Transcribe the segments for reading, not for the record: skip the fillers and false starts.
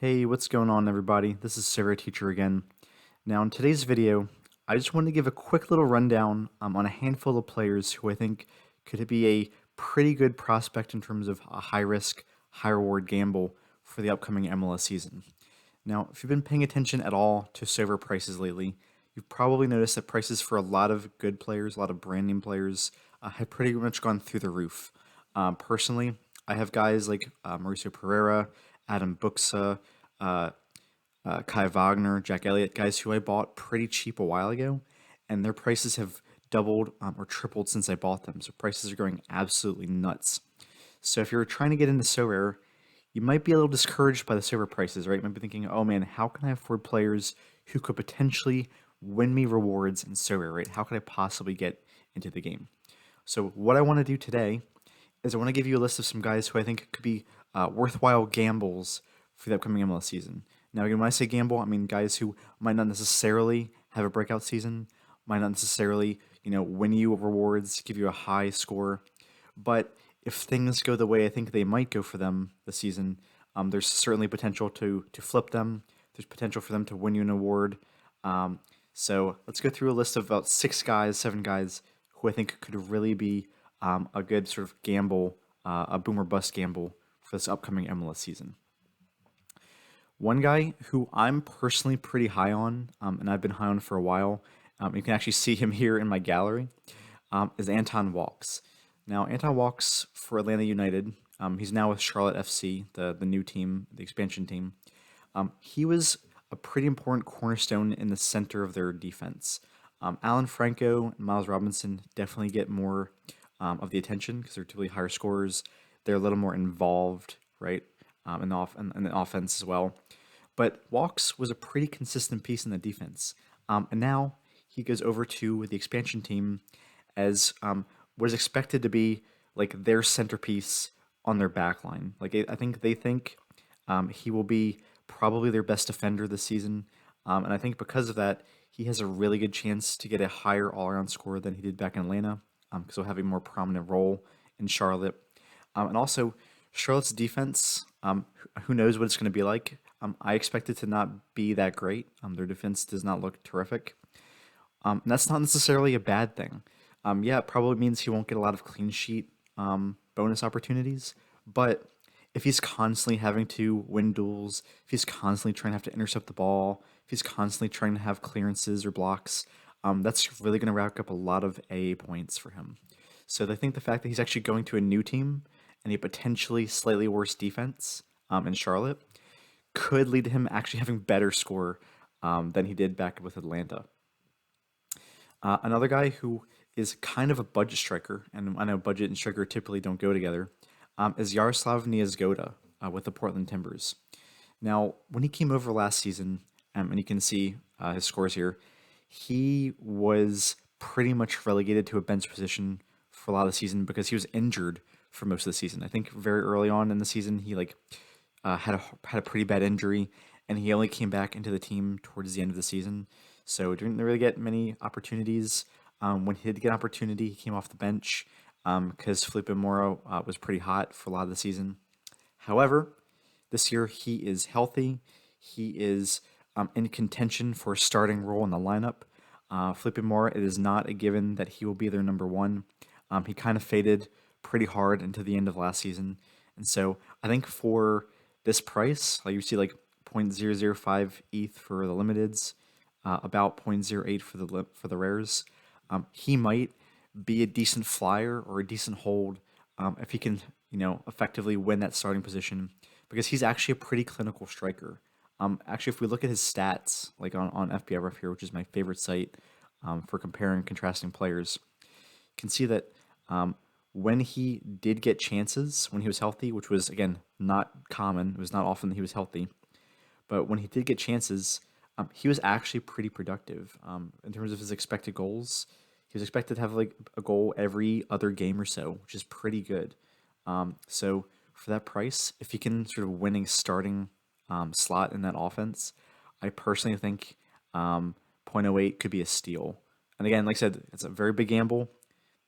Hey, what's going on, everybody? This is Sarah Teacher again. Now, in today's video, I just wanted to give a quick little rundown on a handful of players who I think could be a pretty good prospect in terms of a high risk, high reward gamble for the upcoming MLS season. Now, if you've been paying attention at all to server prices lately, you've probably noticed that prices for a lot of good players, a lot of brand name players, have pretty much gone through the roof. Personally, I have guys like Mauricio Pereira, Adam Buxa, uh, Kai Wagner, Jack Elliott, guys who I bought pretty cheap a while ago, and their prices have doubled or tripled since I bought them. So prices are going absolutely nuts. So if you're trying to get into Sorare, you might be a little discouraged by the server prices, right? You might be thinking, oh man, how can I afford players who could potentially win me rewards in Sorare, right? How could I possibly get into the game? So what I want to do today is I want to give you a list of some guys who I think could be worthwhile gambles for the upcoming MLS season. Now, again, when I say gamble, I mean guys who might not necessarily have a breakout season, might not necessarily, win you rewards, give you a high score, but if things go the way I think they might go for them this season, there's certainly potential to flip them. There's potential for them to win you an award. So let's go through a list of about 6 guys, 7 guys who I think could really be a good sort of gamble, a boom or bust gamble for this upcoming MLS season. One guy who I'm personally pretty high on, and I've been high on for a while, you can actually see him here in my gallery, is Anton Walkes. Now, Anton Walkes for Atlanta United, he's now with Charlotte FC, the new team, the expansion team. He was a pretty important cornerstone in the center of their defense. Alan Franco and Miles Robinson definitely get more of the attention because they're typically higher scorers. They're a little more involved, right, in the offense as well. But Walkes was a pretty consistent piece in the defense. And now he goes over to the expansion team as what is expected to be like their centerpiece on their back line. Like I think they think he will be probably their best defender this season. And I think because of that, he has a really good chance to get a higher all-around score than he did back in Atlanta, because he'll have a more prominent role in Charlotte. And also, Charlotte's defense, who knows what it's going to be like? I expect it to not be that great. Their defense does not look terrific. And that's not necessarily a bad thing. Yeah, it probably means he won't get a lot of clean sheet bonus opportunities, but if he's constantly having to win duels, if he's constantly trying to have to intercept the ball, if he's constantly trying to have clearances or blocks, that's really going to rack up a lot of AA points for him. So I think the fact that he's actually going to a new team and a potentially slightly worse defense in Charlotte could lead to him actually having better score than he did back with Atlanta. Another guy who is kind of a budget striker, and I know budget and striker typically don't go together, is Jaroslaw Niezgoda with the Portland Timbers. Now, when he came over last season, and you can see his scores here, he was pretty much relegated to a bench position for a lot of the season because he was injured for most of the season. I think very early on in the season, he had a pretty bad injury, and he only came back into the team towards the end of the season. So didn't really get many opportunities. When he did get an opportunity, he came off the bench because Felipe Moro was pretty hot for a lot of the season. However, this year he is healthy. He is in contention for a starting role in the lineup. Felipe Moro, it is not a given that he will be their number one. He kind of faded pretty hard into the end of last season. And so I think for this price, like you see like 0.005 ETH for the limiteds, about 0.08 for the rares. He might be a decent flyer or a decent hold if he can, effectively win that starting position because he's actually a pretty clinical striker. Actually, if we look at his stats, like on FBRF here, which is my favorite site for comparing and contrasting players, you can see that when he did get chances when he was healthy, which was again not common, it was not often that he was healthy, but when he did get chances, he was actually pretty productive in terms of his expected goals. He was expected to have like a goal every other game or so, which is pretty good. So for that price, if he can sort of winning starting slot in that offense, I personally think zero point zero 0.08 could be a steal. And again, like I said, it's a very big gamble.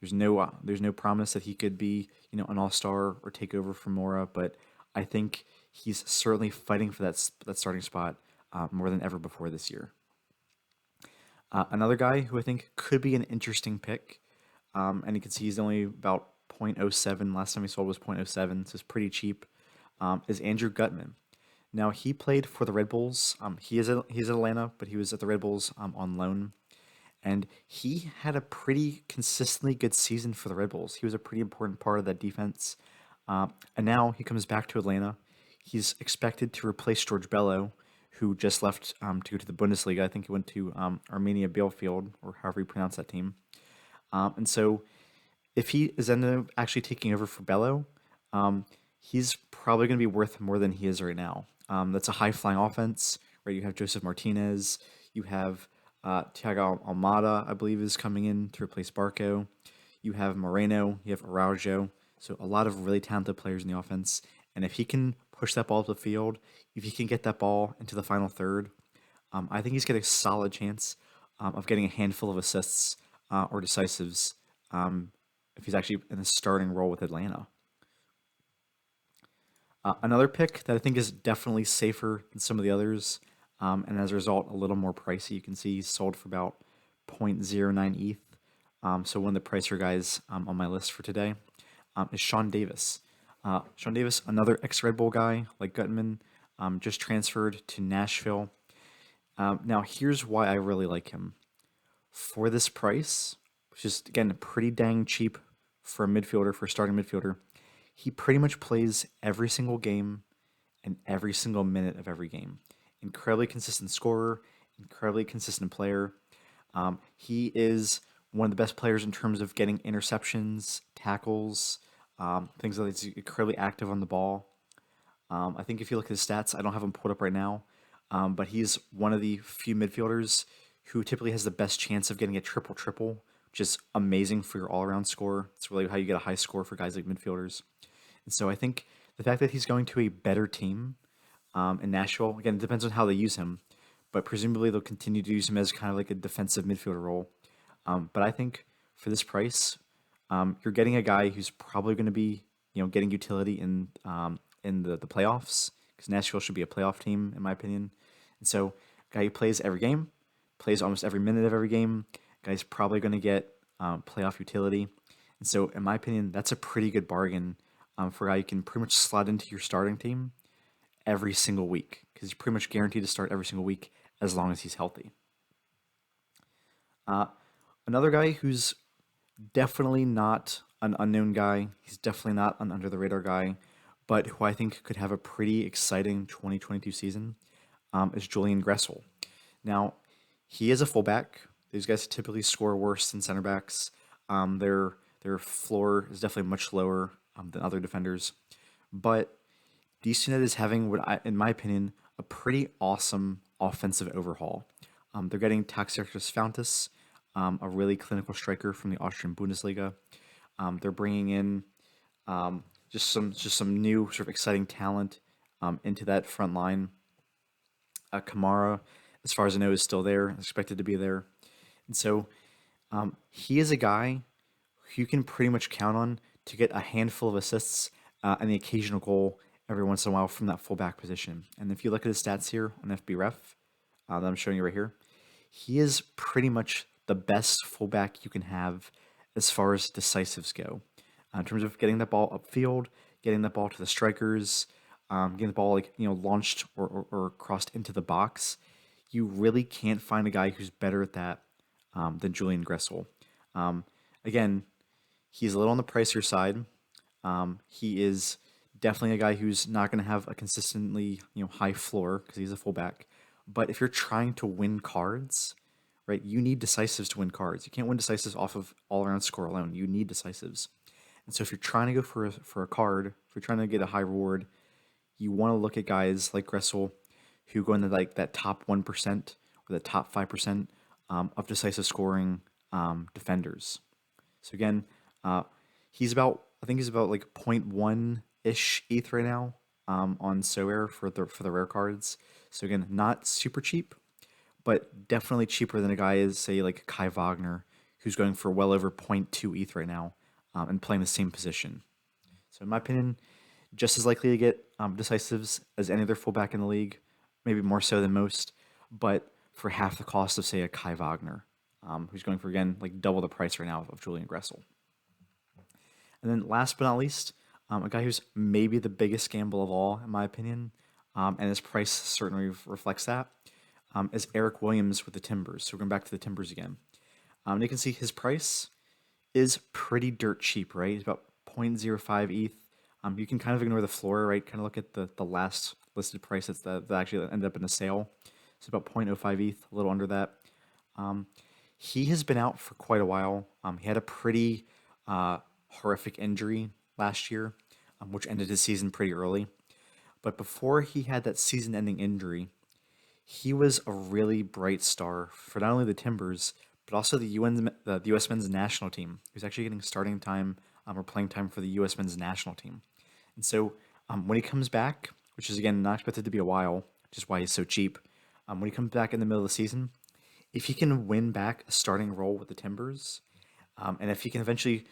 There's no promise that he could be an all-star or take over from Mora, but I think he's certainly fighting for that starting spot more than ever before this year. Another guy who I think could be an interesting pick, and you can see he's only about 0.07. Last time he sold was 0.07, so it's pretty cheap, is Andrew Gutman. Now, he played for the Red Bulls. He's at Atlanta, but he was at the Red Bulls on loan. And he had a pretty consistently good season for the Red Bulls. He was a pretty important part of that defense. And now he comes back to Atlanta. He's expected to replace George Bello, who just left to go to the Bundesliga. I think he went to Armenia Bielefeld, or however you pronounce that team. And so if he is ended up actually taking over for Bello, he's probably going to be worth more than he is right now. That's a high-flying offense, right? You have Joseph Martinez. You have Thiago Almada, I believe, is coming in to replace Barco. You have Moreno. You have Araujo. So a lot of really talented players in the offense. And if he can push that ball to the field, if he can get that ball into the final third, I think he's got a solid chance of getting a handful of assists or decisives if he's actually in a starting role with Atlanta. Another pick that I think is definitely safer than some of the others, and as a result, a little more pricey. You can see he's sold for about 0.09 ETH. So one of the pricier guys on my list for today is Sean Davis. Sean Davis, another ex-Red Bull guy like Gutman, just transferred to Nashville. Now, here's why I really like him. For this price, which is, again, pretty dang cheap for a midfielder, for a starting midfielder, he pretty much plays every single game and every single minute of every game. Incredibly consistent scorer, incredibly consistent player. He is one of the best players in terms of getting interceptions, tackles, things like that. He's incredibly active on the ball. I think if you look at his stats, I don't have him pulled up right now, but he's one of the few midfielders who typically has the best chance of getting a triple-triple, which is amazing for your all-around score. It's really how you get a high score for guys like midfielders. And so I think the fact that he's going to a better team in Nashville, again, it depends on how they use him, but presumably they'll continue to use him as kind of like a defensive midfielder role. But I think for this price, you're getting a guy who's probably going to be, getting utility in the playoffs, because Nashville should be a playoff team in my opinion. And so, a guy who plays every game, plays almost every minute of every game, guy's probably going to get playoff utility. And so, in my opinion, that's a pretty good bargain for a guy you can pretty much slot into your starting team every single week, because he's pretty much guaranteed to start every single week as long as he's healthy. Another guy who's definitely not an unknown guy, he's definitely not an under the radar guy, but who I think could have a pretty exciting 2022 season is Julian Gressel. Now, he is a fullback. These guys typically score worse than center backs. Their floor is definitely much lower than other defenders, but DC United is having in my opinion, a pretty awesome offensive overhaul. They're getting Taxiarchus Fountas, a really clinical striker from the Austrian Bundesliga. They're bringing in just some new sort of exciting talent into that front line. Kamara, as far as I know, is still there, expected to be there. And so he is a guy who you can pretty much count on to get a handful of assists and the occasional goal every once in a while from that fullback position. And if you look at his stats here on FBref that I'm showing you right here, he is pretty much the best fullback you can have as far as decisives go. In terms of getting that ball upfield, getting that ball to the strikers, getting the ball launched or crossed into the box, you really can't find a guy who's better at that than Julian Gressel. Again, he's a little on the pricier side. He is definitely a guy who's not going to have a consistently high floor because he's a fullback. But if you're trying to win cards, right, you need decisives to win cards. You can't win decisives off of all-around score alone. You need decisives. And so if you're trying to go for a card, if you're trying to get a high reward, you want to look at guys like Gressel who go into like that top 1% or the top 5% of decisive scoring defenders. So again, I think he's about like 0.1-ish ETH right now on Sorare for the rare cards. So again, not super cheap, but definitely cheaper than a guy is, say, like Kai Wagner, who's going for well over 0.2 ETH right now and playing the same position. So in my opinion, just as likely to get decisives as any other fullback in the league, maybe more so than most, but for half the cost of, say, a Kai Wagner, who's going for, again, like double the price right now of Julian Gressel. And then last but not least, a guy who's maybe the biggest gamble of all, in my opinion, and his price certainly reflects that, is Eryk Williams with the Timbers. So we're going back to the Timbers again. And you can see his price is pretty dirt cheap, right? It's about 0.05 ETH. You can kind of ignore the floor, right? Kind of look at the last listed price that actually ended up in a sale. It's about 0.05 ETH, a little under that. He has been out for quite a while. He had a pretty horrific injury last year, which ended his season pretty early. But before he had that season-ending injury, he was a really bright star for not only the Timbers, but also the U.S. men's national team. He was actually getting starting time or playing time for the U.S. men's national team. And so when he comes back, which is, again, not expected to be a while, which is why he's so cheap, when he comes back in the middle of the season, if he can win back a starting role with the Timbers, and if he can eventually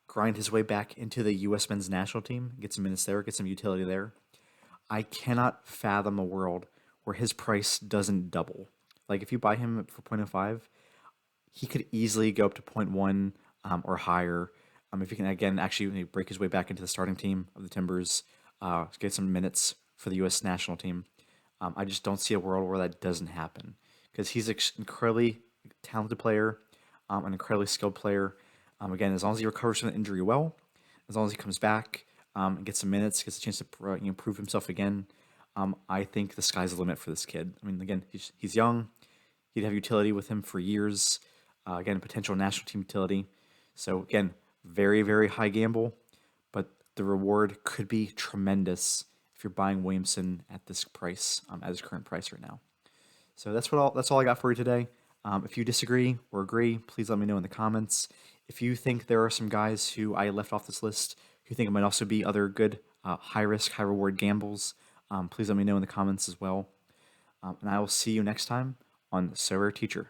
grind his way back into the U.S. men's national team, get some minutes there, get some utility there, I cannot fathom a world where his price doesn't double. Like if you buy him for 0.05, he could easily go up to 0.1 or higher. If he can, again, actually break his way back into the starting team of the Timbers, get some minutes for the U.S. national team. I just don't see a world where that doesn't happen because he's an incredibly talented player, an incredibly skilled player. Again, as long as he recovers from the injury well, as long as he comes back and gets some minutes, gets a chance to prove himself again, I think the sky's the limit for this kid. I mean, again, he's young. He'd have utility with him for years. Again, potential national team utility. So again, very, very high gamble, but the reward could be tremendous if you're buying Williamson at this price, at his current price right now. So that's all I got for you today. If you disagree or agree, please let me know in the comments. If you think there are some guys who I left off this list who think it might also be other good high risk, high reward gambles, please let me know in the comments as well. And I will see you next time on Sorare Teacher.